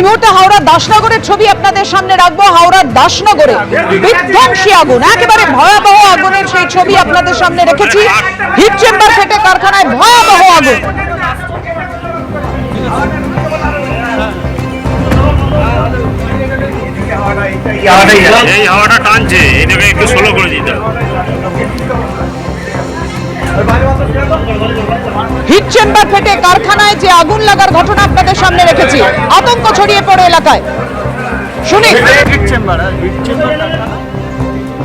এই মুহূর্তে হাওড়া দাসনগরের ছবি আপনাদের সামনে রাখবো। হাওড়ার দাসনগরে বিধ্বংসী আগুন, একেবারে ভয়াবহ আগুনের সেই ছবি আপনাদের সামনে রেখেছি। হিট চেম্বার ফেটে কারখানায় ভয়াবহ আগুন। এই হাওয়াটা টানছে, এটাকে একটু স্লো করে দিতে হবে। হিট চেম্বার ফেটে কারখানায় যে আগুন লাগার ঘটনা আপনাদের সামনে রেখেছি, আতঙ্ক ছড়িয়ে পড়ে এলাকায়। শুনি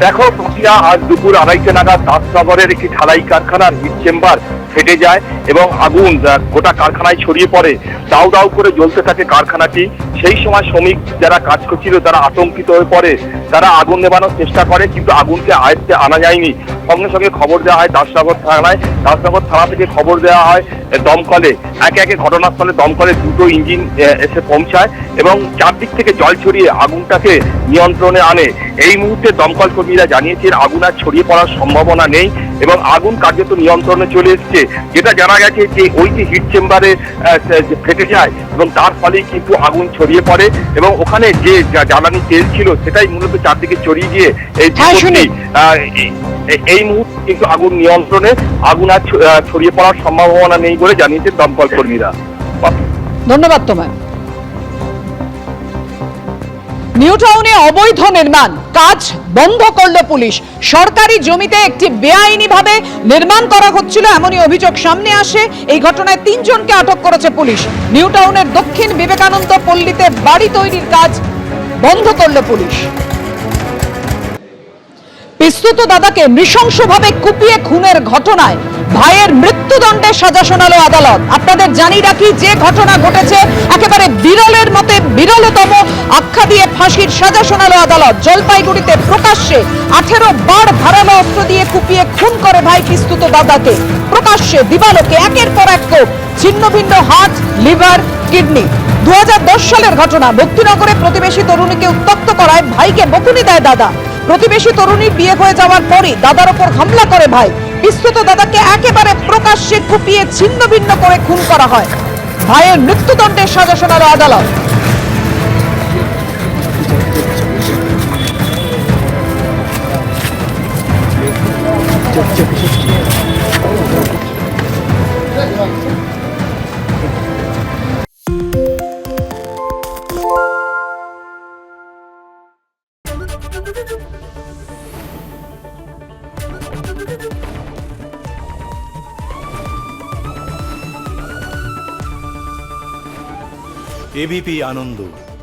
দেখো প্রক্রিয়া, আজ দুপুর 2:30 নাগাদ দাসনগরের একটি ঢালাই কারখানার হিট চেম্বার ফেটে যায় এবং আগুন গোটা কারখানায় ছড়িয়ে পড়ে। দাউ দাউ করে জ্বলতে থাকে কারখানাটি। সেই সময় শ্রমিক যারা কাজ করছিল তারা আতঙ্কিত হয়ে পড়ে। তারা আগুন নেভানোর চেষ্টা করে, কিন্তু আগুনকে আয়ত্তে আনা যায়নি। সঙ্গে সঙ্গে খবর দেওয়া হয় দাসনগর থানায়। দাসনগর থানা থেকে খবর দেওয়া হয় দমকলে। একে একে ঘটনাস্থলে দমকলে দুটো ইঞ্জিন এসে পৌঁছায় এবং চারদিক থেকে জল ছড়িয়ে আগুনটাকে নিয়ন্ত্রণে আনে। এই মুহূর্তে দমকল কর্মীরা জানিয়েছেন আগুন আর ছড়িয়ে পড়ার সম্ভাবনা নেই এবং আগুন কার্যত নিয়ন্ত্রণে চলে এসছে। যেটা জানা গেছে যে ওই যে হিট চেম্বারে ফেটে যায় এবং তার ফলেই কিন্তু আগুন ছড়িয়ে পড়ে এবং ওখানে যে জ্বালানি তেল ছিল সেটাই মূলত চারদিকে ছড়িয়ে গিয়ে এই মুহূর্তে কিন্তু আগুন নিয়ন্ত্রণে, আগুন আর ছড়িয়ে পড়ার সম্ভাবনা নেই বলে জানিয়েছেন দমকল কর্মীরা। ধন্যবাদ তোমায়। নিউ টাউনে অবৈধ নির্মাণ কাজ বন্ধ করল পুলিশ। সরকারি জমিতে একটি বেআইনি ভাবে নির্মাণ করা হচ্ছিল এমনই অভিযোগ সামনে আসে। এই ঘটনায় 3 জনকে আটক করেছে পুলিশ। নিউ টাউনের দক্ষিণ বিবেকানন্দ পল্লীতে বাড়ি তৈরির কাজ বন্ধ করল পুলিশ। পিস্তুত দাদাকে নৃশংসভাবে কুপিয়ে খুনের ঘটনায় ভাইয়ের মৃত্যুদণ্ডের সাজা শোনালো আদালত। আপনাদের জানিয়ে রাখি, যে ঘটনা ঘটেছে একেবারে বিরলের মতে বিরলতম আখ্যা দিয়ে ফাঁসির সাজা শোনালো আদালত। জলপাইগুড়িতে প্রকাশ্যে 18 বার ধারালো অস্ত্র দিয়ে কুপিয়ে খুন করে ভাই পিস্তুত দাদাকে। প্রকাশ্যে দিবালোকে একের পর এক কোপ, ছিন্ন ভিন্ন হার্ট, লিভার, কিডনি। 2010 সালের ঘটনা। ভক্তিনগরে প্রতিবেশী তরুণীকে উত্ত্যক্ত করায় ভাইকে বকুনি দেয় দাদা। প্রতিবেশী তরুণীর বিয়ে হয়ে যাওয়ার পরই দাদার ওপর হামলা করে ভাই। পিস্তুত দাদাকে একেবারে প্রকাশ্যে কুপিয়ে ছিন্ন ভিন্ন করে খুন করা হয়। ভাইয়ের মৃত্যুদণ্ডের সাজা শোনালো আদালত। এবিপি আনন্দ,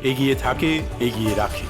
এগিয়ে থাকে, এগিয়ে রাখে।